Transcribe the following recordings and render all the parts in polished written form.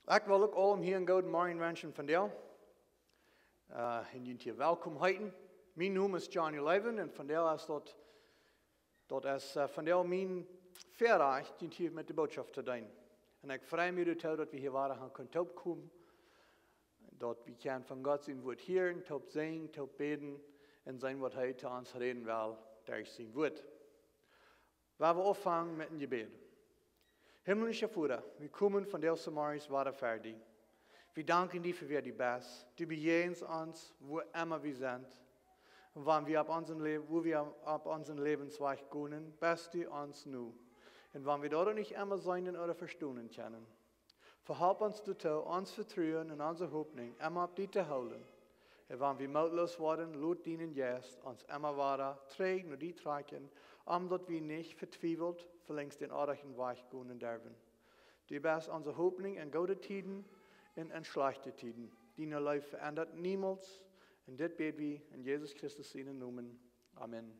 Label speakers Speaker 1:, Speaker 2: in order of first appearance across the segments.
Speaker 1: Ik wil ook al hier een goede morgen wensen van jou. En jullie hier welkom heten. Mijn naam is Johnny Loewen en van jou is dat is van jou mijn verrecht die hier met de boodschap te doen. En ik vrij me toe dat we hier waren gaan kunnen opkomen. Dat we kunnen van God zijn woord horen, top zingen, top beden en zijn wat hij te ons reden wil durch zijn woord. Waar we opvangen met een gebed. Himmlische Vater, we komen van deze morgens waren fertig. We danken dir für die best. Du bejegst uns, wo immer wir sind. Und wo wir auf unseren Lebensweg gehen, bist du uns nu. Und wenn wir dort nicht immer sein oder verstehen können. Verhelp uns dazu, uns Vertrauen und unsere Hoffnung immer auf dich zu halten. Und wenn wir mutlos werden, laut deinen Geist uns immer weiter trägen und die tragen, omdat wir nicht verzweifelt verlängst den ordentlichen Weg gehen dürfen. Du bist unsere Hoffnung in gute Tiden und in schlechte Tiden. Deine Leben verändert niemals. Und das beten wir in Jesus Christus seinen Namen. Amen.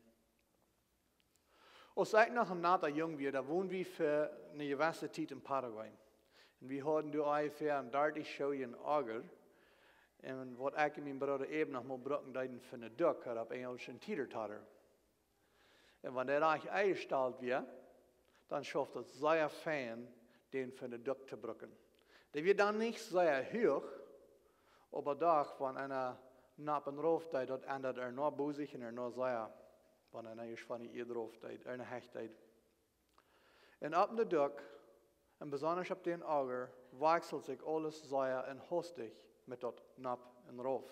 Speaker 1: Als ich noch am Nacht jung war, da wohnen wir für eine gewisse Zeit in Paraguay. Und wir hatten da ungefähr ein 30 Jahre Auger. Und was ich und mein Bruder eben noch mal brauchen, für eine Duck, hat auf Englisch ein Titertater. Und wenn der reich eingestellt wird, dann schafft es sehr fein, den für eine Duck zu brücken. Der wird dann nicht sehr hoch, aber doch, wenn einer nach einem Rauf steht, dort ändert nur busig und nur sehr, wenn einer ist von ihr drauf steht, eine Hechtheit. Und ab der Duck, und besonders ab den Augen, wechselt sich alles sehr und hastig mit dort nach und rauf.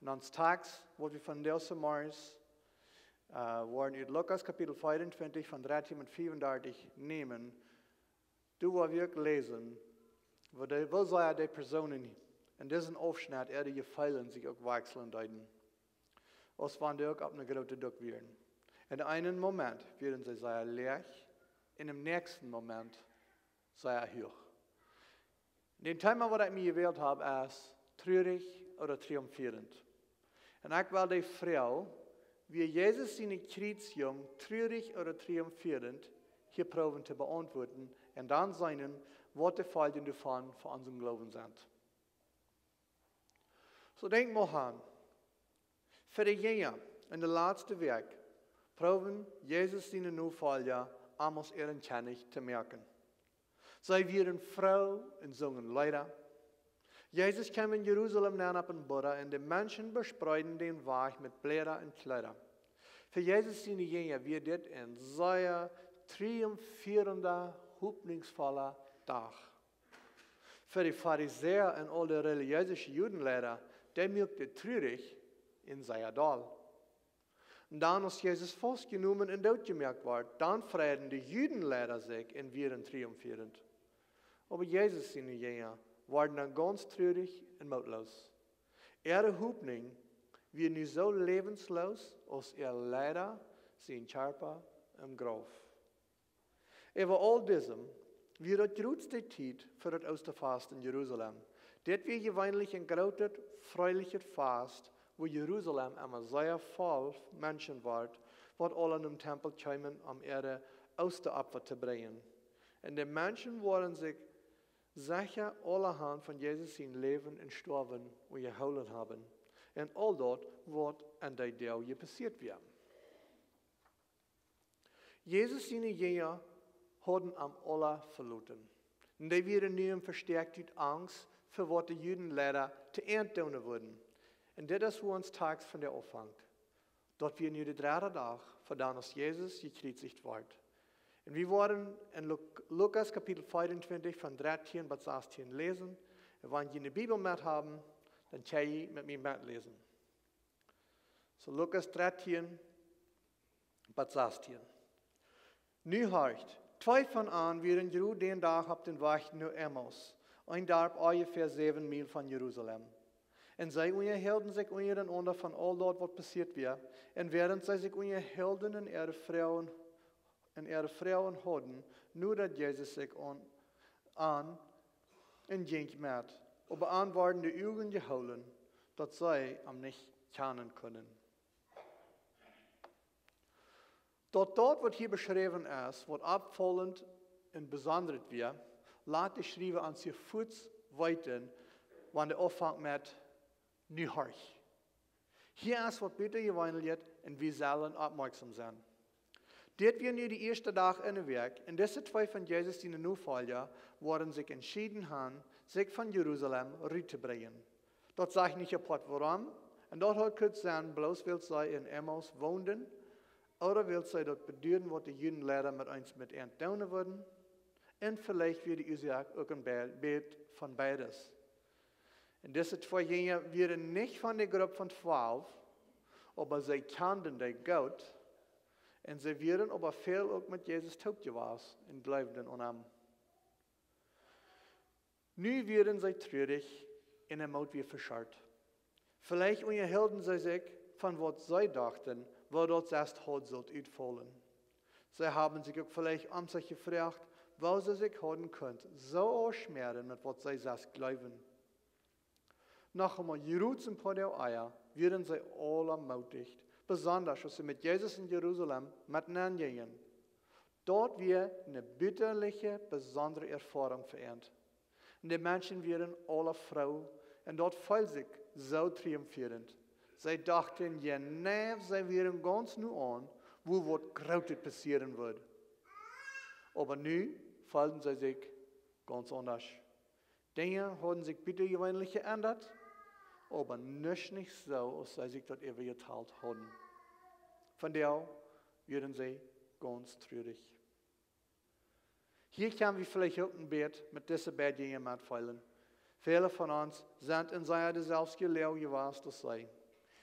Speaker 1: Und ans Tags, wo wir von dieser Morgens, waren in Lukas Kapitel 25 von 13 und 34 nehmen, du wirst wirklich lesen, wo die Personen in diesem Aufschnitt die Gefallen sich auch wechseln deuten. Als wenn die auch auf eine große Duck werden. In einem Moment werden sie sehr leer, in dem nächsten Moment sehr hoch. Den Thema, was ich mir gewählt habe, ist Truarich oder Triumfieerent. Und ich will die Frau, wie Jesus seine Kriegsjung, Truarich oder Triumfieerent, hier proben zu beantworten und dann seinen, was die Folgen davon für unseren Glauben sind. So denk mal an, für die Jünger in der letzten Weg proben Jesus seine Nachfolger amos ihren Kenntnis zu merken. Sie werden Frau und singen Lieder. Jesus kam in Jerusalem nach ab in Buddha und die Menschen bespreiten den Weg mit Blätter und Kleider. Für Jesus seine Jünger wird das ein sehr triumphierender, hoffnungsvoller Tag. Für die Pharisäer und alle religiösen Judenlehrer, der merkte Truarich in seiner Dal. Und dann, als Jesus festgenommen und ausgemerkt war, dann freuten die Judenlehrer sich und waren triumphierend. Aber Jesus seine Jünger waren dann ganz traurig und mutlos. Ihre Hoffnung wird nu so lebenslos, als ihr Leider sein Körper im Grab. Über all diesem wird die größte Zeit für das Osterfast in Jerusalem. Das wird gewöhnlich ein großes, fröhliches Fast, wo Jerusalem immer sehr voll Menschen wird, was alle in dem Tempel kommen, um ihre Osteropfer zu bringen. Und die Menschen wollen sich sicher allerhand von Jesus sein Leben und Sterben geholt haben. Und all das wird an der Tag passiert werden. Jesus seine Jünger haben am aller verloren. Und die werden nun verstärkt durch Angst, für was die Juden leider zu ernten würden. Und das ist, wo uns tags von der auffängt. Dort wir nu der dritte Tag, von dann als Jesus gekreuzigt wird. Und wir wollen in Lukas Kapitel 25 von 13 bis 16 lesen. Und wenn ihr eine Bibel mit haben, dann kann ihr mit mir mitlesen. So Lukas 13 bis 16. Nu hört, zwei von an werden den Tag auf den Weg nach Emmaus. Ein Dorf ungefähr 7 Meilen von Jerusalem. Und sie unterhielten sich untereinander von all dort, was passiert wird. Und während sie sich unterhielten und ihre Frauen hatten, nur dass Jesus sich an und ging mit. Aber an waren die Augen geholen, dass sie am nicht kennen können. Dort, was hier beschrieben ist, was abfallend und besonders wird, laat de schrijven aan zich voets weten, wanneer de afhangt met nu harch. Hier is wat beter gewandeld en we zullen opmerksam zijn. Dit weer nu de eerste dag in de week, en deze twee van Jezus die nu volgen, worden zich entschieden haben, zich van Jeruzalem uit te brengen. Dat zeg ik niet apart waarom, en dat had kunnen zijn, bloos wil zij in Emmaus woonden, oder wil zij dat beduren wat de Juden leider met ons met doen worden, en vielleicht weer de Isaak ook een beeld van beides. En deze twee gingen werden niet van de groep van 12, maar zij kenden de God, en ze werden aber veel ook met Jezus taub gewas en geloofden aan hem. Nu werden zij treurig en er moet weer verscharrt. Vielleicht unterhielten sie sich von was sie dachten, wo dort erst heute sollt uitvallen. Sie haben sich auch vielleicht an sich gefragt, wo sie sich haben könnt, so ausschmeren mit was sie selbst glauben. Nach einmal Jerusalem vor der Eier werden sie alle ermutigt, besonders als sie mit Jesus in Jerusalem miteinander gingen. Dort wird eine bitterliche, besondere Erfahrung vereint. Und die Menschen werden alle froh und dort fühlt sich so triumphierend. Sie dachten, ja, nee, sie wären ganz nu an, wo wat Großes passieren wird. Aber nu fühlten sie sich ganz anders. Dinge haben sich bitte gewöhnlich geändert, aber nicht so, als sie sich das ever geteilt haben. Von daher werden sie ganz traurig. Hier können wir vielleicht auch ein Bett mit diesen beiden Dingen mitfeilen. Viele von uns sind in seiner dezelfde leeuw gewesen als zij.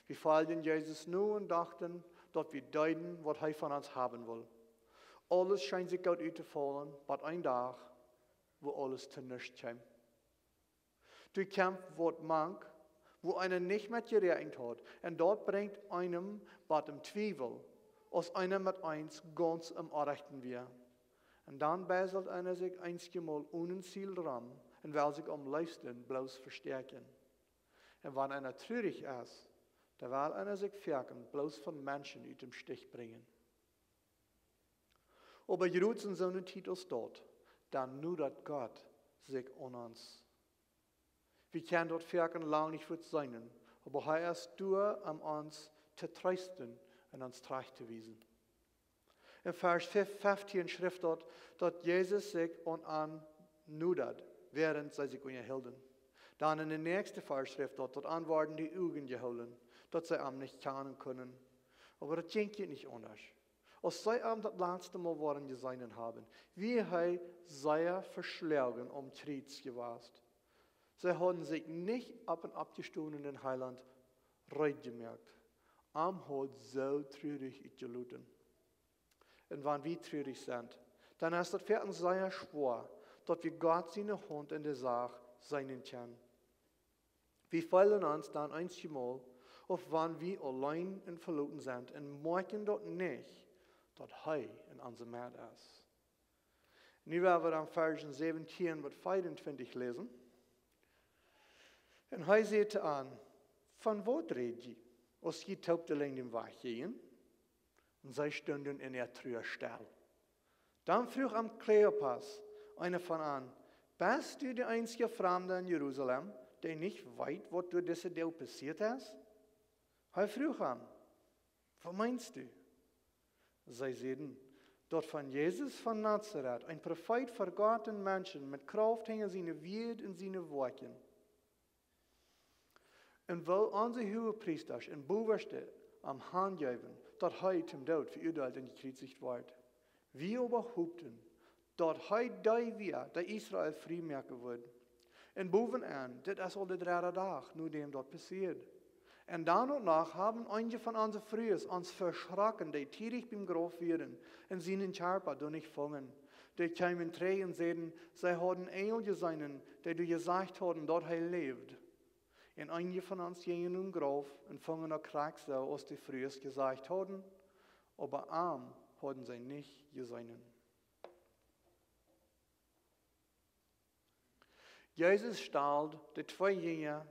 Speaker 1: Wir folgten Jesus nu und dachten, dass wir deuten, was er von uns haben will. Alles scheint sich gut auszufallen, aber ein Tag, wo alles zu nichts kommt. Du kämpfst, was mank, wo einer nicht mit gerechnet hat, und dort bringt einem, was im Zweifel, als einer mit eins ganz im Arrechten wir. Und dann beselt einer sich einmal ohne Ziel dran, und will sich am liebsten bloß verstärken. Und wenn einer traurig ist, dann will einer sich verken, bloß von Menschen aus dem Stich bringen. Aber Jerusalem so eine Titel dort, dann nur dat Gott sich an uns. Wir können dort verken lang nicht wird sein, aber er ist durch, uns zu trösten und uns treu zu wiesen. In Vers 15 schrift dort, dass Jesus sich an nudert, während sie sich unterhielten. Dann in der nächsten Vers schrift dort, dass Antworten die Augen geholen, dass sie ihm nicht kennen können. Aber das ging nicht anders. Als sie ihm das letzte Mal waren gesehen haben, wie er sehr verschlagen Krieg gewesen. Sie haben sich nicht ab und abgestoßen in den Heiland gemerkt. Am hat so traurig gelitten. Und wenn wir traurig sind, dann ist das für uns sehr schwer, dass wir Gott seine Hand in der Sache sein können. Wir fallen uns dann einmal auf, wenn wir allein und verloren sind und merken dort nicht, dass er in unserem Herz ist. Nu werden wir am Versen 17 bis 25 lesen. Und er sagte an, von wo redet ihr, als die Taubteling den Weg gehen? Und sie standen in der Tür still. Dann frug am Kleopas, einer von an, bist du der einzige Fremde in Jerusalem, der nicht weiß, was durch diese Deel passiert ist? Er frug an, was meinst du? Sie sagten, dort von Jesus von Nazareth, ein Prophet vor Gott und Menschen, mit Kraft hängen seine Welt und seine Worte. Und weil unsere Hohepriester in Boverste am Hand geben, dass er zum Tod verurteilt und gekreuzigt wird. Wir aber behaupten, dass er die wir, der Israel freimachen wird. Und bovenaan, das ist al der dritte Tag, nur dem dort passiert. Und dann und nach haben einige von unseren Frühers uns verschrocken, die tierisch beim Grab werden und seinen Körper durch nicht fangen. Die kamen drei und sagten, sie haben Engel gesehen, die du gesagt haben, dass er lebt. Und einige von uns gingen im Grab und fangen noch Krieg so, als die Frühers gesagt haben, aber arm haben sie nicht gesehen. Jesus stellt die zwei Jünger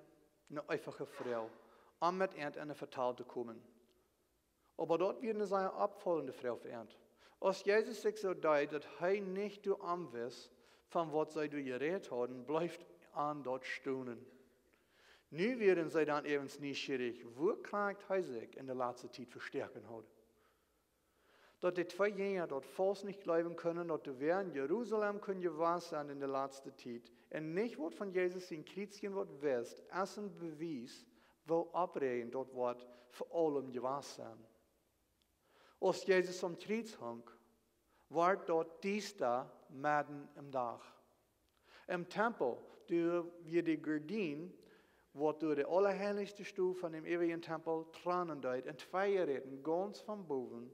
Speaker 1: eine einfache Frau, um mit ihnen in eine Vertal zu kommen. Aber dort wird eine sehr abfallende Frau verehrt. Als Jesus sich so deut, dass er nicht du am wirst, von was sie du geredet haben, bleibt an dort staunen. Nu werden sie dann eben neugierig, wo kriegt er sich in der letzten Zeit verstärken hat. Dass die zwei Jünger dort fast nicht glauben können, dass wir in Jerusalem können gewahr sein in der letzten Zeit. Und nicht wird von Jesus in Chrétien wird west, als ein Beweis, wo abreden dort wird für allem gewahr sein. Als Jesus am Kreuz hang, war dort dies da mitten im Dach. Im Tempel, wie die Gardine, wordt door de allerheiligste stoel van dem ewigen Tempel tranen deed en twee reden, ganz van boven,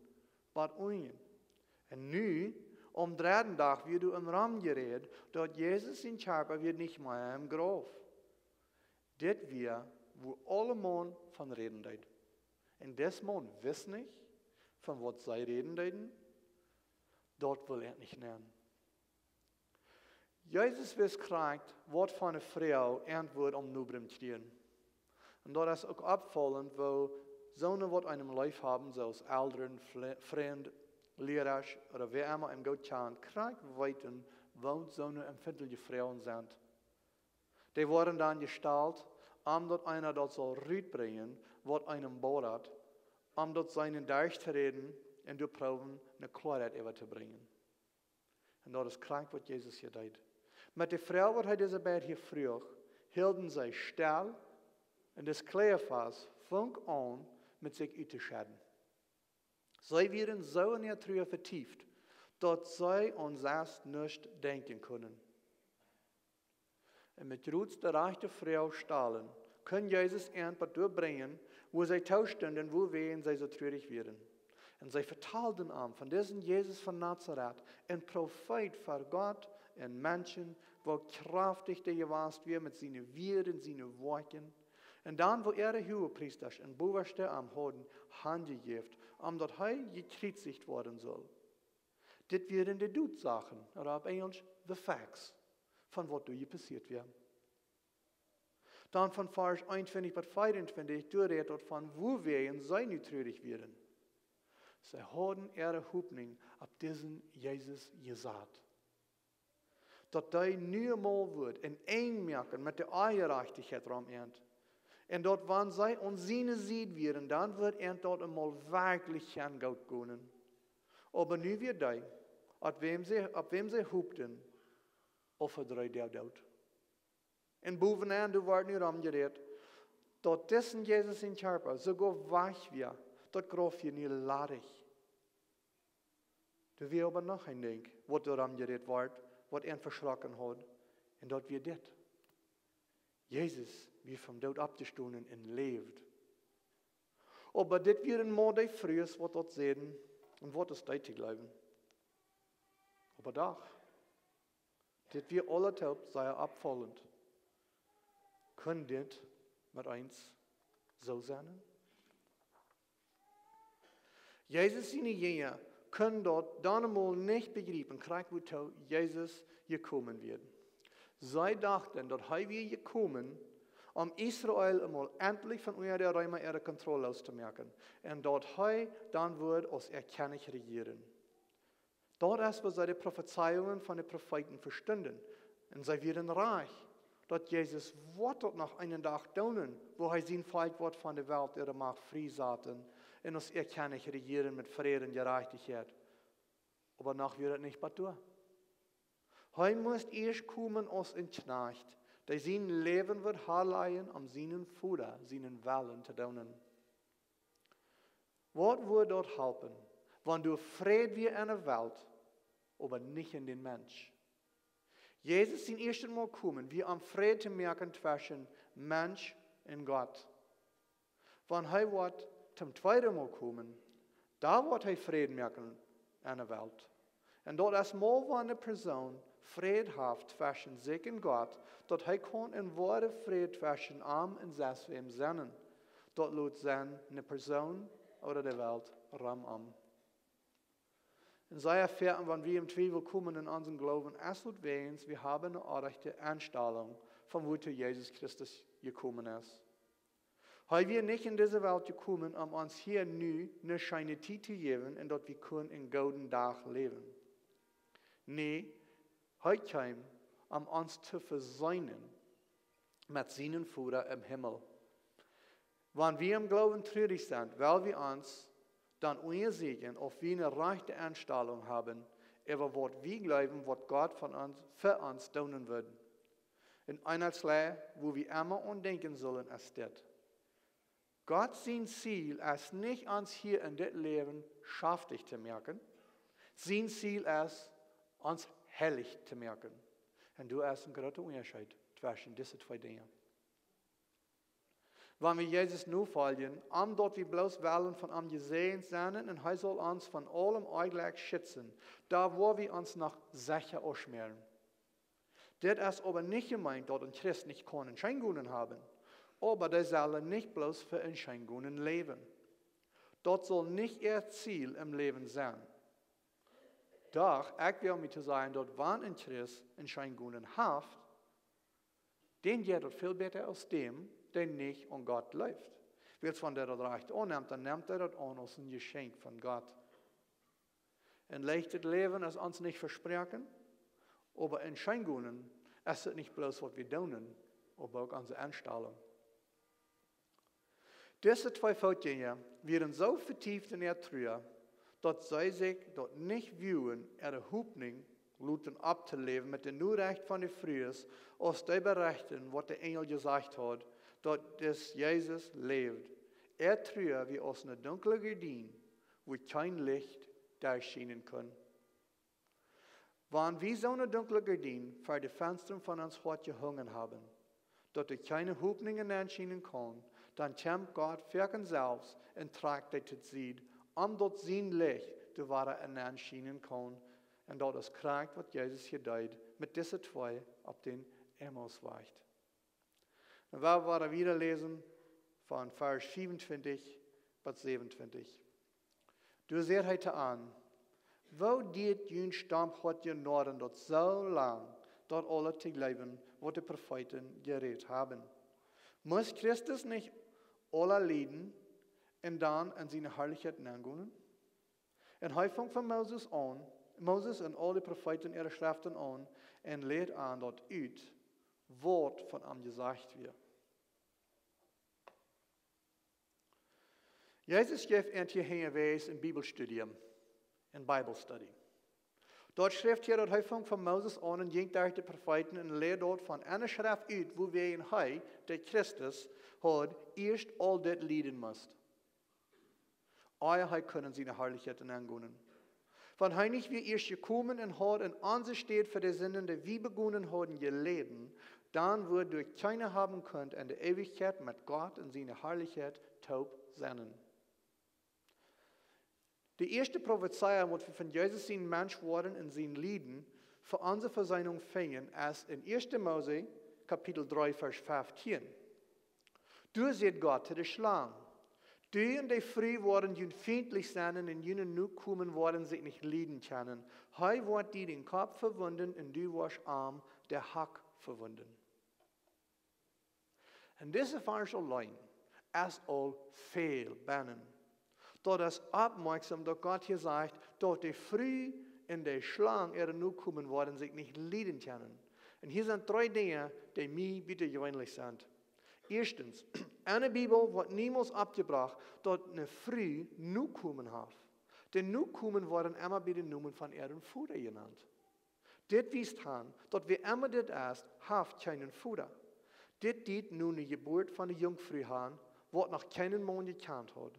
Speaker 1: wat onjen. En nu, om derde dag, wird du im Raum geredet, dat Jesus in Charpa wird nicht mehr im Graf. Dit wir, wo alle Mann von reden deed. En des Mann wiss nicht, von was sie reden deeden, dort will nicht nennen. Jesus wist krijgt wat van een vrouw antwoord om nubrim te stehen. En dat is ook opvallend, wo zonen wat einem Life haben, zoals Eltern, Freund, Leraars, oder wer immer im Gott kann, krijgt weten, wo zonen empfindliche Frauen sind. Die worden dann gestalt, dat einer dat soll uitbrengen, wat einem bohrt, dat seinen Deich te reden en te proben, eine Klarheit über te bringen. En dat is krijgt wat Jesus hier deed. Met de vrouw wat hij deze bed hier vroeg, hielden zij stil en des Cleophas fing aan met zich uit te scheden. Zij werden zo in ihr Trauer vertieft, dat zij ons erst nicht denken kunnen. En met Ruths de rechte vrouw stalen, kon Jesus irgendwas doorbrengen, wo zij tausten en wo wehen zij zo treurig werden. En zij vertaalden aan van deze Jesus van Nazareth, een Prophet voor God en Menschen, wo krachtig der gewast wird mit seinen Wirren, seinen Worten. Und dann, wo er der Hohepriester und Boverste am Hoden handgegeben, dat er gekreuzigt worden soll. Das werden die Dutsachen, oder auf Englisch, the facts, von was hier passiert wird. Dann von Vers 21 bis 24, durchredet dort von, wo wir sei nicht traurig werden. Sie haben ihre Hoffnung auf diesen Jesus gesagt. Dat hij nu eenmaal wordt en één merken met de eierrechtigheid eromheen. En dat wanneer zij onziene ziet werden, dan wordt er dat eenmaal werkelijk gaan goed kunnen. Maar nu weer die, op wem zij hoopten, of verdrijft der dood. En bovenaan, du wordt nu omgereed, dat dessen Jezus in Charpa sogar weg weer, dat grof je niet ladig. Du wil aber nog een ding, wat er omgereed wordt, wat er verschrokken had, en dat wir dit. Jezus, wie vom dood abgestoßen en leeft. Aber dit wir een Mord frühes, wat dat sehen, und wat is tijd te glauben. Aber doch, dit wir alle taub, sei abfallend. Können dit mit eins so sein? Jesus seine Jünger können dort dann einmal nicht begreifen, wo Jesus gekommen wird. Sie dachten, dass er wieder gekommen, Israel einmal endlich von unter der Römer ihre Kontrolle auszumerken. Und dort er dann wird als König regieren. Dort erst, wo sie die Prophezeiungen von den Propheten verstanden. Und sie werden reich, dass Jesus wird dort nach einem Tag tun, wo er sein Volk wird von der Welt ihre Macht freisaten. Und als König regieren mit Frieden und Gerechtigkeit. Aber noch wird es nicht betur. Er muss erst kommen als ein Knecht, der sein Leben wird herleihen, seinen Futter, seinen Willen zu tun. Was wird dort helfen, wenn du Frieden wie in der Welt, aber nicht in den Mensch? Jesus ist erst einmal kommen, wie am Frieden zu merken zwischen Mensch und Gott. Wenn er wird zum zweiten Mal kommen, da wird er Frieden merken in der Welt. Und dort ist mal, wenn eine Person Frieden hat zwischen sich und Gott, dort er kann in wahre Frieden zwischen ihm und sich im Sinnen. Dort lädt sein eine Person oder die Welt ram an. In seiner Fährten, wenn wir im Zweifel kommen in unseren Glauben, es wird wehens, wir haben eine rechte Einstellung, von wo Jesus Christus gekommen ist. Weil wir nicht in diese Welt gekommen, uns hier nu eine scheine Zeit zu geben, und dort wir können in golden Tag leben. Nee, Heute kam, uns zu versöhnen mit seinen Vater im Himmel. Wenn wir im Glauben traurig sind, weil wir uns dann unsicher, ob wir eine rechte Einstellung haben, über was wir glauben, was Gott für uns tun wird. In einer Lehre, wo wir immer denken sollen, ist das. Gott sein Ziel ist nicht, uns hier in das Leben schaftig zu merken. Sein Ziel ist, uns heilig zu merken. Und du hast einen großen Unterschied zwischen diesen zwei Dingen. Wenn wir Jesus nur folgen, dort wir bloß wollen von ihm gesehen sein, und er soll uns von allem eigentlich schützen, da wo wir uns noch sicher ausschmieren. Das ist aber nicht gemeint, dass ein Christ nicht keinen Scheingunen haben, aber der soll nicht bloß für ein Scheingunen leben. Das soll nicht ihr Ziel im Leben sein. Doch, ich will mir zu sagen, dass wenn ein Christ ein Scheingunen hat, den geht es viel besser als dem, der nicht an Gott läuft. Wenn von der das Recht annimmt, dann nimmt er das an als ein Geschenk von Gott. Ein leichtes Leben ist uns nicht versprechen, aber ein Scheingunen ist es nicht bloß, was wir tun, aber auch unsere Einstellung. Diese zwei Vorgänger werden so vertieft in ihr Trauer, dass sie sich dort nicht wollen, ihre Hoffnung luten abzuleben mit dem Nurrecht von den Frühs, aus der berichten, was der Engel gesagt hat, dass Jesus lebt. Trauer wie aus einer dunklen Gardine, wo kein Licht durchscheinen kann. Wenn wir so eine dunkle Gardine vor die Fenster von uns Hort gehungen haben, dass er keine Hoffnungen anschienen kann, dann kommt Gott für uns selbst und trägt das Seed, dort sein Licht zu wahren anschienen kann. Und dort ist krank, was Jesus hier tut, mit diesen zwei auf den Emmaus weicht. Und wir werden wieder lesen von Vers 25 bis 27. Du seht heute an, wo dit jün Stamm hat je Norden dort so lang, dort alle zu leben, was die Propheten geredet haben. Muss Christus nicht alle leiden und dann in seine Herrlichkeit angehen? Und er fängt von Moses und all die Propheten ihre Schriften an und lehrt an dort uit, Wort von ihm gesagt wird. Jesus gibt ein Hinweis in Bibelstudium, in Bibelstudy. Dort schreibt hier, dass er fängt von Moses an und ging durch die Propheten und lehrt dort von einer Schrift uit, wo wir in der Christus hat, erst all das leiden muss. Euer können seine Herrlichkeit angehen. Wenn er nicht wie erst gekommen und hat und ansteht für die Sünden, die wir begonnen haben, ihr Leben, dann wird durch keiner haben könnt in der Ewigkeit mit Gott und seiner Herrlichkeit taub sein. Die erste Prophezeiung, was wir von Jesus sein Mensch worden in seinen Lieden für unsere Versöhnung fingen, ist in 1. Mose, Kapitel 3, Vers 15. Du seht Gott zu der Schlange. Die und die früh worden jün feindlich sein und jünen nu kommen worden sich nicht lieben können. Hei wird die den Kopf verwunden und du warst arm, der Hack verwunden. Und diese Vers allein ist all viel bannen. Dort ist aufmerksam, dass Gott hier sagt, dass die früh in der Schlange ihre nu kommen worden sich nicht lieben können. Und hier sind 3 Dinge, die mir bitte gewöhnlich sind. Erstens, eine Bibel wird niemals abgebracht, dort eine früh nu kommen hat. Denn nu kommen worden immer bei den Nummern von ihrem Vater genannt. Das weist an, dass wir immer das erst haft keinen Vater. Das dient nun die Geburt von der Jungfrau an, was noch keinen Mann gekannt hat.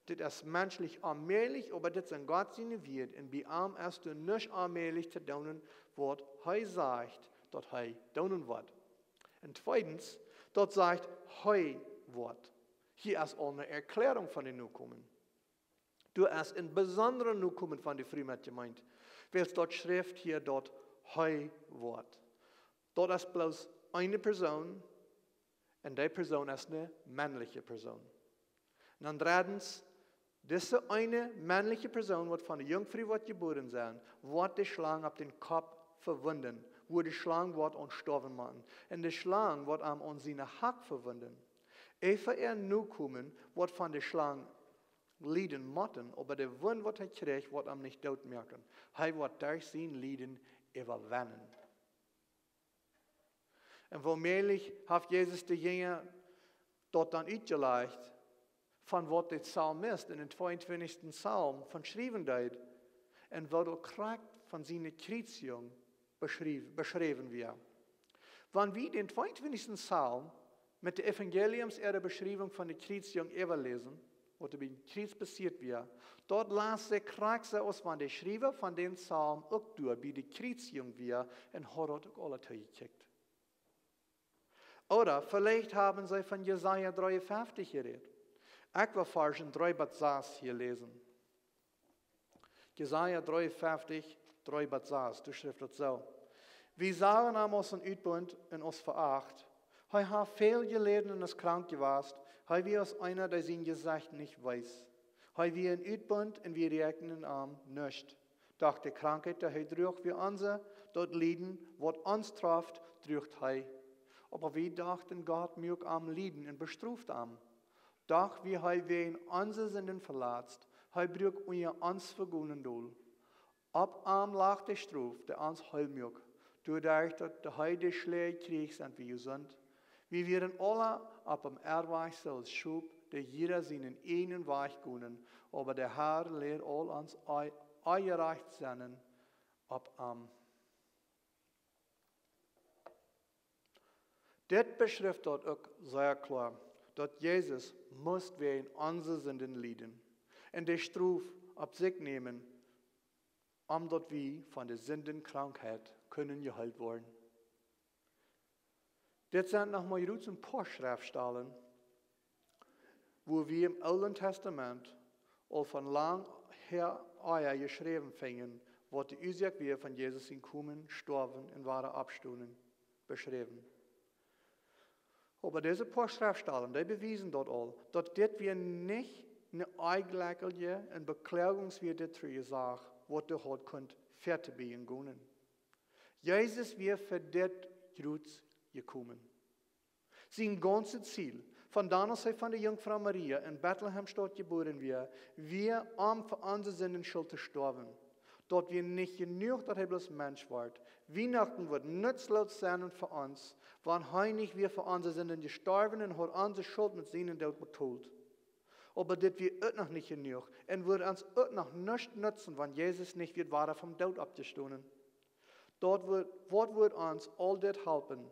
Speaker 1: Das ist menschlich allmählich, aber das ist Gott seine Wert. Und bei ihm ist du nicht allmählich zu tun, was er sagt, dass er tun wird. Und zweitens, dort sagt er wird. Hier ist auch eine Erklärung von den Nukommen. Du hast in besonderen Nukommen von der Frühmet gemeint. Weil es dort schreibt hier dort er wird. Dort ist bloß eine Person und die Person ist eine männliche Person. Und dann drittens, diese eine männliche Person wird von der Jungfrau geboren sein, wird die Schlange auf den Kopf verwunden, wo die Schlange wird und sterben machen. Und die Schlange wird an seine Hack verwunden. Eva nu kommen, wird von der Schlange leiden motten, aber der Wund, was er kriegt, wird ihm nicht tot merken. Er wird durch sein Leiden überwinden. Und womöglich hat Jesus die Jünger dort dann uitgelegd von was der Psalm ist, in den 22. Psalm von Schrivendeid. Und wat ook kracht von seiner Kreation beschreven wir. Wenn wir den 22. Psalm mit der Evangeliums ihrer Beschreibung von der Kreation überlesen, was bei dem Kreuz passiert wird, dort las der Kracht aus, wenn der Schreiber von dem Psalm auch durch bei der Kreation wir und hat dort auch alle gekickt. Oder vielleicht haben sie von Jesaja 53 geredet. Ich will Versen 3 bis 6 hier lesen. Jesaja 53, 3 bis 6, du schrift het so. Wir sagen am uns een uitbund en ons veracht. Hij hat veel geleden en is krank gewast. Hij wie als einer, der sein Gesicht nicht weiß. Hij wie een uitbund en wir rekenen am nicht. Doch die Krankheit, der hij droeg wie onze, dort Lieden, wat ons traft, droegt hij. Aber wir dachten Gott mög am Lieden und bestruft am. Doch wie hij wen onze Sünden verlatzt, hij brug unje ons vergoenen doel. Op am lag de Struf, der ons heil mög. Doordat de hij de Schläge kreeg en wie sind. Wir werden alle op dem Erweich zelfs schub, der jeder seinen einen Weg gunnen, aber der Herr lehrt all uns eurecht seinen op am. Dit beschrift dort ook sehr klar, dat Jesus moest wegen onze Sünden lijden en de Straf op zich nemen, omdat wir von der Sündenkrankheit können geheilt worden. Dit zijn nog maar roots een paar schriftstellen, wo wir im Alten Testament al von lang her geschrieben fingen, wat de Ursache wir von Jesus in kommen, sterben und waren abstunden, beschrieben. Aber diese paar Schriftstellen, die bewiesen dort all, dass das wir nicht eine eigentliche und beklagungswürdige Sache, was du heute könnt, fertig werden können. Jesus wird für das Kreuz gekommen. Sein ganzes Ziel, von da als er von der Jungfrau Maria in Bethlehem Stadt geboren wird, wir für unsere Sünden schuld zu sterben. Dort wir nicht genug, dass er bloß Mensch wird. Weihnachten wird nutzlos sein für uns, wenn er nicht wir für unsere Sünden gestorben und hat unsere Schuld mit seinen Tod betont. Aber das wird auch noch nicht genug und wird uns auch noch nicht nutzen, wenn Jesus nicht wird weiter vom Tod abgestoßen. Dort wird uns all das helfen,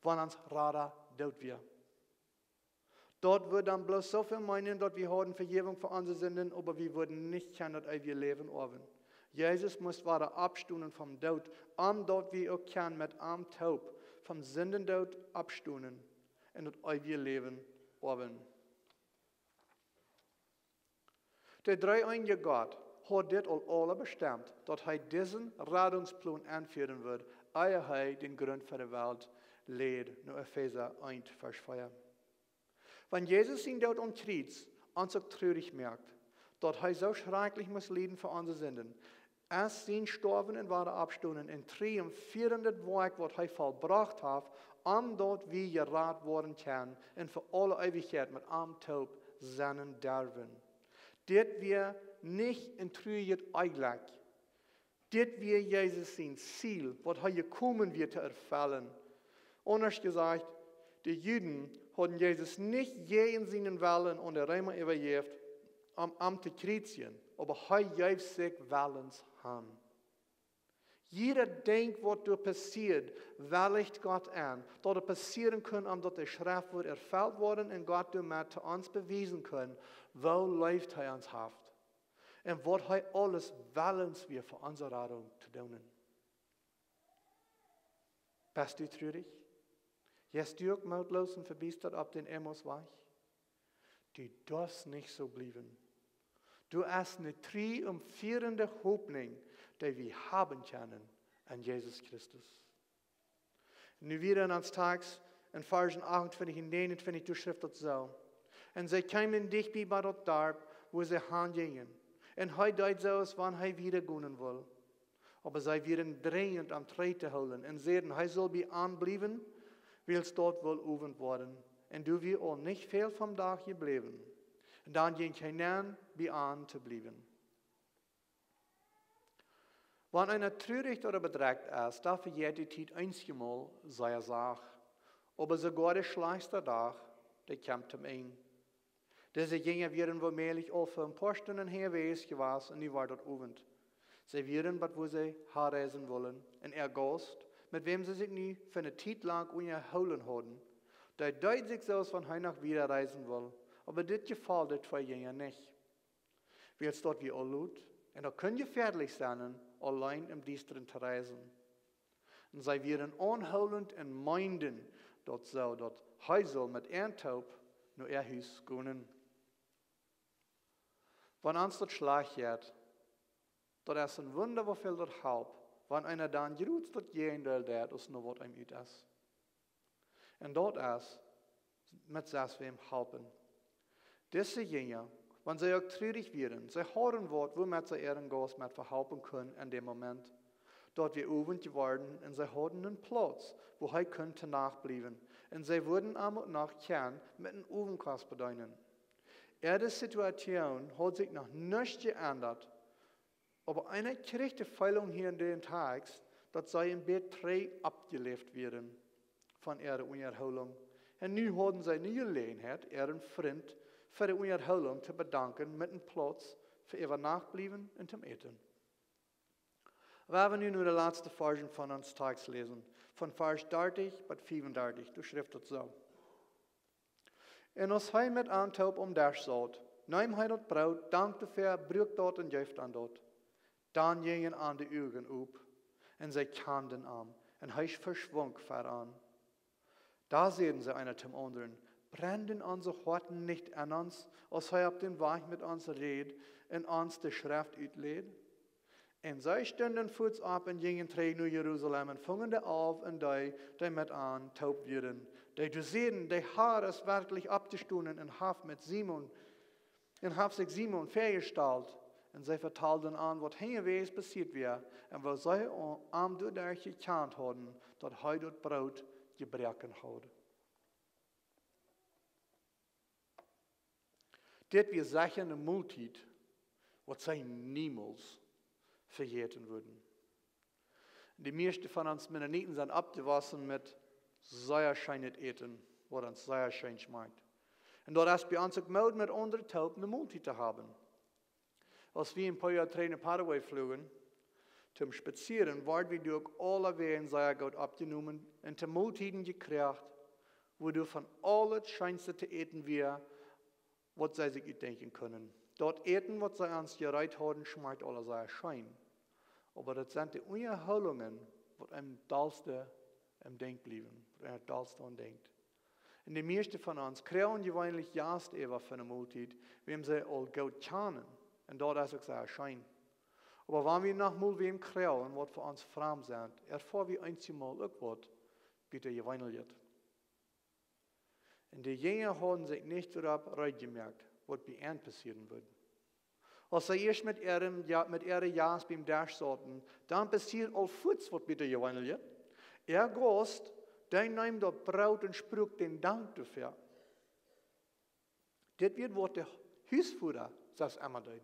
Speaker 1: wenn uns rader Tod wird. Dort wird dann bloß so viel meinen, dass wir haben Vergebung für unsere Sünden, aber wir würden nicht kennen, dass wir leben werden. Jesus muss weiter abstunden vom Tod, dort wir auch können mit am Taub vom Sündentod abstunden und das wir leben werden. Der dreieinige Gott hat das alle bestimmt, dass er diesen Rettungsplan anführen wird, ehe er den Grund für die Welt legt, nur Epheser 1, Vers 4. Wenn Jesus ihn dort am Kreuz uns auch traurig merkt, dass er so schrecklich muss leiden für unsere Sünden, als sein Sterben und wahre Abstunden in triumphierendes Werk, was er vollbracht hat, dort wie gerat worden kann und für alle Ewigkeit mit am Taub seinen Derben. Dit wir nicht in Truarich eigentlich. Dit wir Jesus sein Ziel, was er gekommen wird zu erfüllen. Anders gesagt, die Juden hatten Jesus nicht je in seinen Wellen und der Römer übergeben, am zu kreuzigen, aber er gab sich Wellens an. Jeder denkt, was da passiert, welligt Gott an, dass er passieren kann, omdat der Schrift wird erfüllt worden und Gott damit zu uns beweisen kann, wo läuft er uns haft. Und was er alles wellens wir für unsere Rettung zu tun. Bist du traurig? Jetzt du auch mautlos und verbiestert ab den Emmausweg? Du darfst nicht so bleiben. Du hast eine triumphierende Hoffnung, die wir haben können an Jesus Christus. Nu wieder ans Tags in Versen 28 und 29 du schriftet so. Und sie kamen dicht bei dort Dorf, wo sie hingingen. Und er deed so, als wann er wieder gehen will. Aber sie werden dringend am Treten holen und sehen, er soll bei anbleiben, weil es dort wohl Abend worden. Und du wirst auch nicht viel vom Tag geblieben. Und dann ging hinein, bei an zu bleiben. Wenn einer traurig oder bedrückt ist, darf er jede Zeit einmal seine Sache. Aber sogar der schlechteste Tag, der kommt zum Ende. Diese Jünger werden womöglich auch für ein paar Stunden herwärts gewesen und die war dort oben. Sie werden, was wo sie herreisen wollen, in ihr Gast, mit wem sie sich nie für eine Zeit lang unterhalten haben. Der deut sich so von heute nach wieder reisen will. Aber das gefällt den zwei Jünger nicht. Wie es dort wie Olud, und da können gefährlich sein, allein im Düsteren zu reisen. Und sie werden anholend und meinden, dort Häusel mit Erntaub nur ihr Haus gehen. Wenn uns das schlecht wird, das ist ein Wunder, wo viel dort halb, wenn einer dann gerührt dort gehen will, der ist nur was ihm üt ist. Und dort ist, mit das wir ihm helfen. Diese Jünger, wenn sie auch traurig werden, sie hören Wort, womit sie ihren Gast mit verhelpen können in dem Moment. Dort wir oben geworden und sie hatten einen Platz, wo er könnte nachbleiben. Und sie wurden am und nach Kern mit einem Ovenkast bedienen. Die Situation hat sich noch nicht geändert. Aber eine kriegte Feilung hier in den Tagen, dass sie im Bett 3 abgelebt werden von ihrer Unterholung. Und nun haben sie nie Gelegenheit, ihren Freund für die Unterholung zu bedanken mit einem Platz für ihr Nachbleiben und zum Eten. Wir haben nun die letzte Version von uns Tags lesen, von Vers 30 bis 35, du schriftet so. En als hij met aantoop om daar zat, neem hij dat brood, dankte ver, brükt dat en geeft aan dat. Dan gingen aan de ogen op, en zij kanden aan, en hij verschwonk voran. Da sehen sie einer zum anderen, brennen unsere Horten nicht an uns, als hij op den Weg mit uns redet, en uns de Schrift uitleed? En zij stonden voets op en gingen terug naar Jeruzalem en vingen de auf en die met aan taub werden. Die sehen, die Haar ist wirklich abgestoßen und hat sich Simon vergestellt. Und sie vertelten an, was hingewiesen passiert wäre und was sie am dadurch gekannt haben, dass er das Brot gebrochen hat. Das wir sagen, eine Multit, was sie niemals vergessen würden. Die meisten von uns Mennoniten sind abgewaschen mit Säuerschein eten, was uns Säuerschein schmeckt. Und dort ist bei uns auch möglich, mit anderen Tauben eine Multit zu haben. Als wir ein paar Jahre in Paraguay flogen, zum Spazieren, waren wir durch alle Wegen sehr gut abgenommen und zu Multiten gekriegt, wo du von alles Scheinste zu eten wir, was sie sich denken können. Dort eten, was sie uns gereiht haben, schmeckt alles sehr schein. Aber das sind die Unterholungen, was am Dalste im Denk blieben, was am Dalste und denkt. Und die meisten von uns kriegen gewöhnlich erst etwas von der Multit, wem sie all gut kennen. Und dort ist auch sehr schein. Aber wenn wir noch mal wem kriegen, was für uns fremd sind, erfahren wir einmal auch was, bitte gewöhnlich. Und die Jünger haben sich nicht darauf gemerkt, was bei ihnen passieren würde. Als sie erst mit ihren Jas beim Dash saßen, dann passiert all Fuß, was bitte gewöhnlich. Gast, der nimmt das Brot und spricht den Dank dafür. Das wird, was der Hausführer sagt, immer tut.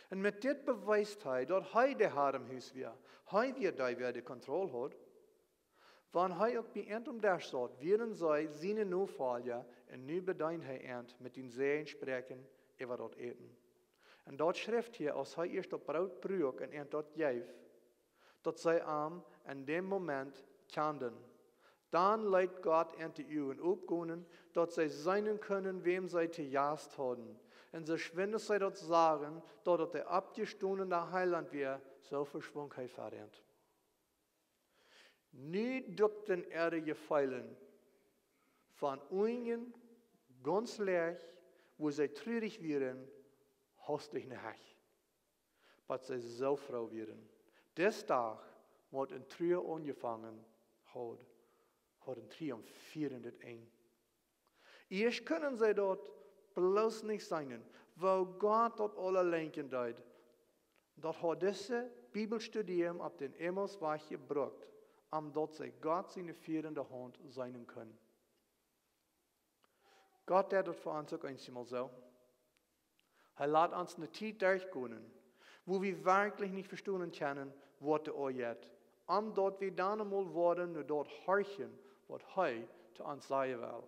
Speaker 1: Und mit dit beweist hij dat hij de Herr im Haus wäre. Hij wird da, wer die Kontrolle hat. Wenn hij auch bei Ent der staat, werden sie seine Nachfolger und nu bedient hij Ent mit den Seen sprechen, über dort eten. Und dort schrift hier, als hij erst das Brot brüht und Ent dort geeft, dat zij am in dem Moment kannten. Dann leidt Gott Ent die Augen aufgehen, dat zij sein können, wem sie zu jast haben. Und so schwindet sie dort sagen, dass der abgestundene Heiland wäre, so verschwung er verrennt. Nie dukten die Pfeilen von Ungen ganz leer, wo sie traurig wären, hastig nach Hause. Was sie so froh wären. Des Tag, wo ein Trauer angefangen hat ein triumphierendes Eng. Erst können sie dort bloß nicht sein, wo Gott dort alle lenken deut. Dort hat diese Bibelstudium auf den Emmelsweg gebracht, dort sie Gott seine führende Hand sein können. Gott hat das für uns auch einmal so. Er lässt uns eine Zeit durchgehen, wo wir wirklich nicht verstehen können, was er jetzt. Dort wir dann einmal worden, nur dort horchen, was hij te ons zeggen wil.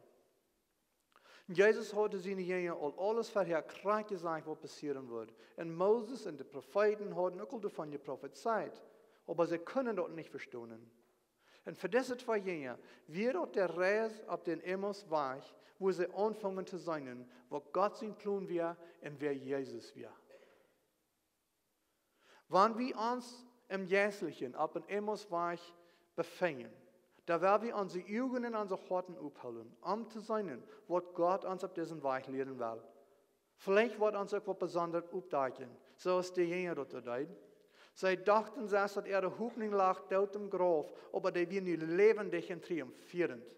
Speaker 1: Jesus hatte seine Jünger alles vorher krank gesagt, was passieren wird. Und Moses und die Propheten hatten auch davon prophezeit. Aber sie können dort nicht verstehen. Und für diese zwei Jünger wird dort der Reis auf den Emmausweg, wo sie anfangen zu sein, wo Gott sein Plan wir und wer Jesus wir. Wenn wir uns im Jährlichen auf den Emmausweg befinden, da werden wir unsere Augen und unsere Herzen aufhalten, zu sein, was Gott uns auf diesen Weg lehren will. Vielleicht wird uns auch was Besonderes aufdecken, so ist die Jünger dort dabei. Sie dachten selbst, dass der Hoffnung lag dort im Grab, aber die wir nicht lebendig und triumphierend.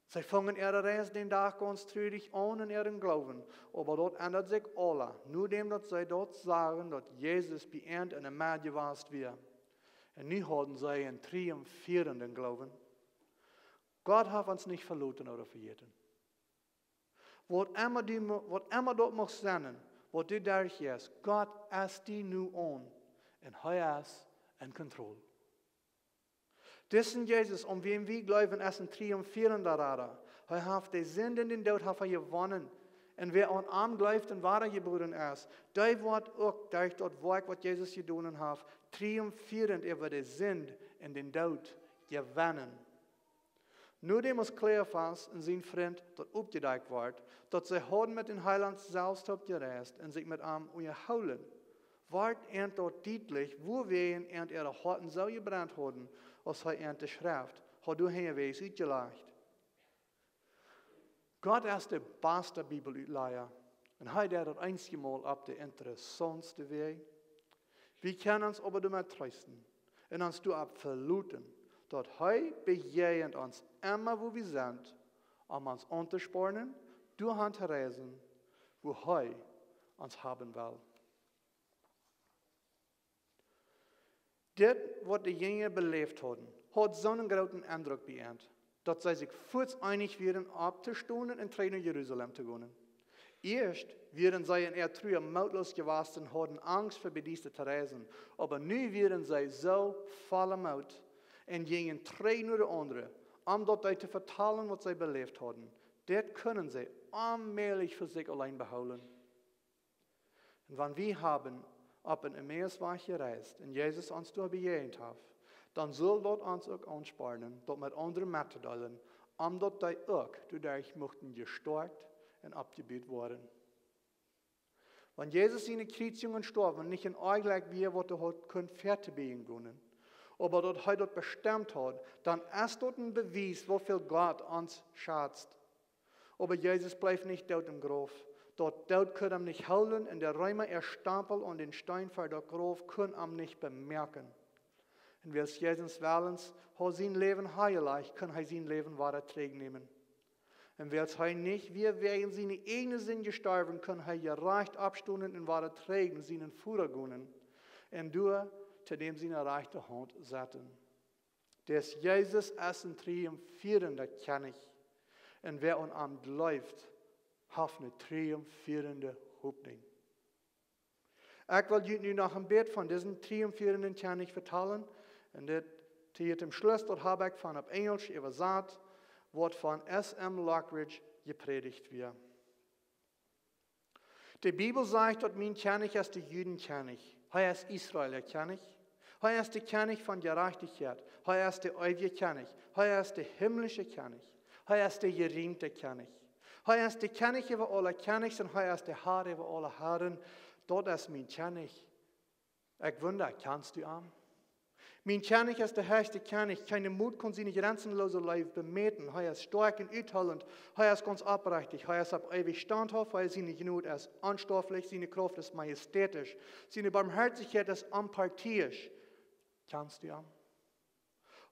Speaker 1: Sie fangen ihre Reise den Tag ganz treurig an in ihren Glauben, aber dort ändert sich alles, nur dem, dass sie dort sagen, dass Jesus bei ihnen in der Mitte war. Und nu haben sie einen triumphierenden Glauben. Gott hat uns nicht verloren oder vergeten. Was immer dort mag sein, was du dadurch ist, Gott ist die nu an und er ist in Kontrolle. Diesen Jesus, um wem wir glauben, ist ein triumphierender Radar. Er hat die Sünde in den Tod gewonnen. Und wer an ihm glaubt und wahrer geboren ist, der wird auch durch das Werk, was Jesus getan hat, triumphierend über die Sünde und den Tod gewinnen. Nur dem ist klar was in sein Freund dort aufgedeckt wird, dass sie haben mit dem Heiland selbst gereist und sich mit ihm unterhalten. Wird dort deutlich, wo wir in ihre Herzen so gebrannt haben, als er die Schrift hat du hinweis ausgelegt. Gott ist der beste Bibelutleier. Und er hat das einzige Mal auf der interessantste Weg. Wir können uns aber damit trösten und uns verlauten, dass er bejahend uns immer, wo wir sind, um uns anzuspornen, durch uns zu reisen, wo er uns haben will. Das, was die Jünger belebt haben, hat so einen großen Eindruck bei ihnen, dass sie sich kurz einig werden, abzustehen und nach Jerusalem zu gehen. Erst werden sie in ihrer Treue mautlos gewesen und hatten Angst vor diese zu reisen. Aber nun werden sie so voller Mut und gingen drei nur der andere, dort zu vertalen, was sie belebt haben. Das können sie allmählich für sich allein behalten. Und wenn wir haben auf ein Emmausweg gereist und Jesus uns dort bejahend hat, dann soll dort uns auch anspornen, dort mit anderen mitzuteilen, dort die auch dadurch möchten gestärkt und abgebaut werden. Wenn Jesus seine Kreuzungen starben, nicht in Augenblick wie was er hat, können fertig werden können, aber dort er dort bestimmt hat, dann ist dort ein Beweis, wofür Gott uns schätzt. Aber Jesus bleibt nicht dort im Grab. Dort können ihm nicht holen, und der Römer erstampelt und den Stein vor der Grab können ihm nicht bemerken. Und wer es Jesus willens hat sein Leben heilig, kann er sein Leben weiter nehmen. Und wer es nicht, wir wegen seine eigenen Sinn gestorben, kann er gerecht abstunden und weiter tragen, seinen Führer gönnen. Und du, zu dem seine rechte Hand setzen. Des Jesus ist ein triumphierender König. Und wer an ihm läuft, hat eine triumphierende Hoffnung. Ich will nu noch ein Bild von diesem triumphierenden König vertellen. Und das hier im Schluss, dort habe ich von auf Englisch übersetzt, was von S.M. Lockridge gepredigt wird. Die Bibel sagt, dass mein König ist der Judenkönig. Er ist Israel König. Er ist der König von Gerechtigkeit. Er ist der ewige König. Er ist der himmlische König. Er ist der gerühmte König. Er ist der König über alle Königs und er ist der Herr über alle Herren. Dort ist mein König. Ich wundere, kannst du ihn? Mein König ist der höchste König. Keine Mut kann seine grenzenlose Leben bemäten. Er ist stark und uithallend. Er ist ganz aufrichtig. Er ist auf ewig standhaft. Er ist seine Gnade ist unstofflich. Seine Kraft ist majestätisch. Seine Barmherzigkeit ist unparteiisch. Kannst du ihn?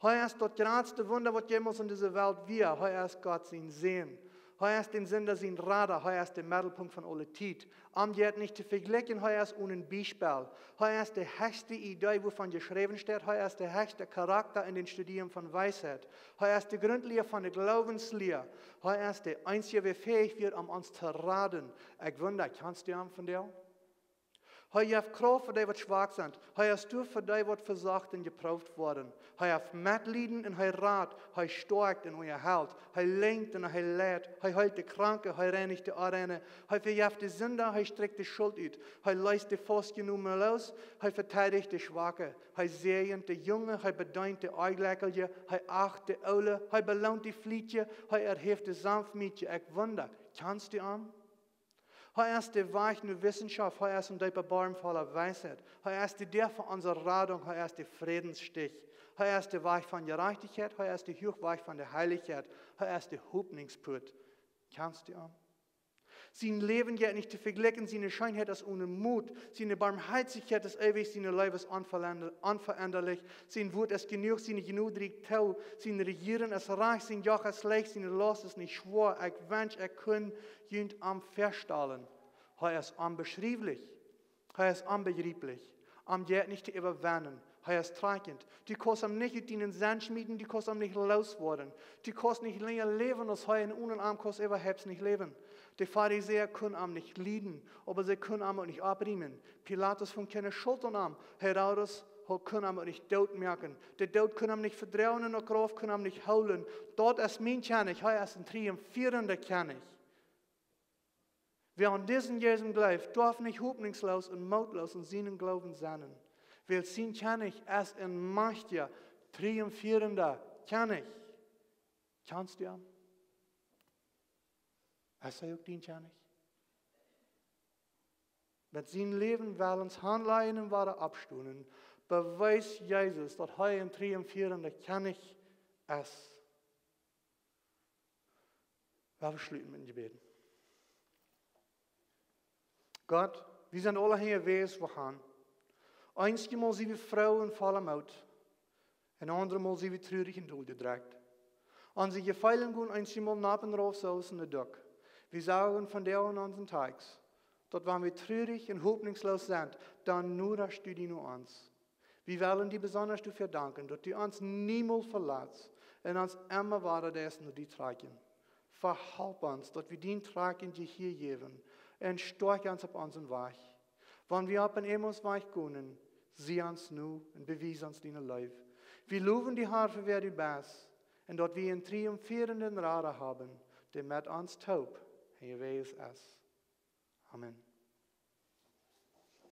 Speaker 1: Er ist das größte Wunder, was jemals in dieser Welt war. Er ist Gott sein Sehen. Er ist den Sender sein Radar. Er ist der Mittelpunkt von aller Zeit. Geht nicht zu vergleichen. Er ist ohne Beispiel. Er ist die höchste Idee, wovon geschrieben steht. Er ist der höchste Charakter in den Studien von Weisheit. Er ist die Grundlehre von der Glaubenslehre. Er ist der Einzige, der fähig wird, uns zu raten. Ich wundere, kannst du ihn von dir? Hij heeft kracht voor die wat zwak zijn. Hij is toe voor die wat verzacht en geproefd worden. Hij heeft medelijden en hij raadt. Hij sterkt en hij helpt. Hij lenkt en hij leidt. Hij heilt de kranken, hij reinigt de arenen. Hij verjaagt de zinder, hij strekt de schuld uit. Hij leist de vastgenomen los. Hij verteidigt de zwakke. Hij zegent de jongen, hij beduint de eigenlijke. Hij acht de oude, hij beloont de vlietje. Hij erheeft de sanftmietje. Ik wonder, kannst du aan? Hij is de Weg nur Wissenschaft, hij is de Barm voller Weisheit. Hij is de Deur von unserer Radung, hij is de Friedensstich. Hij is de Weg von Gerechtigkeit, hij is de Hochweg von der Heiligkeit. Hij is de Hoffnungsput. Kannst du an? Sein Leben geht nicht zu vergleichen, seine Schönheit ist ohne Mut, seine Barmherzigkeit ist ewig, seine Liebe ist unveränderlich, sein Wort ist genug, seine Genug trägt Tau, sein Regieren ist reich, sein Joch ist leicht, seine Last ist nicht schwer, ich wünsche, ich kann jünd am Verstahlen. Er ist unbeschreiblich, er ist unbegreiflich, geht nicht zu überwinden. Er ist tragend. Du kannst ihm nicht in den Sand schmieden, du kannst ihm nicht loswerden. Du kannst nicht länger leben, als er in ohne Arm kannst überhaupt nicht leben. Die Pharisäer können ihm nicht leiden, aber sie können ihm auch nicht abriemen. Pilatus von keine Schuld an ihm. Herodes können ihm auch nicht Tod merken. Der Tod kann ihm nicht verdrehen und der Kraft kann ihm nicht holen. Dort ist mein König, er ist ein triumphierender König. Wer an diesen Jesus glaubt, darf nicht hoffnungslos und mutlos in seinen Glauben sein. Weil sein König ist ein mächtiger, triumphierender König. Kannst du ihn? Ist er auch dein König? Mit seinem Leben, weil uns Handleinen waren abstunden, beweist Jesus, dass er ein triumphierender König ist. Wir schließen mit dem Gebet. Gott, wir sind alle hier, wie es wir gaan. Einmal sind wir Frauen voller Maut. En andermal sind wir traurig in Tod gedrückt. Und sie gefallen gehen einmal nappen raus aus in der Duck. Wir sagen von der an unseren Tags. Dort waren wir traurig und hoffnungslos sind, dann nur das du die nur uns. Wir wollen dir besonders dafür danken, dass du uns niemals verlässt und uns immer weiter das nur die tragen. Verhalb uns, dass wir den tragen, die hier geben, und stärke uns auf unseren Weg. Wenn wir auf ein Emos Weg gehen, sieh uns nu und beweis uns deine Liebe. Wir loben die Herr für wer du bist, und dort wir einen triumphierenden Rader haben, der mit uns taub, hier weiß es. Amen.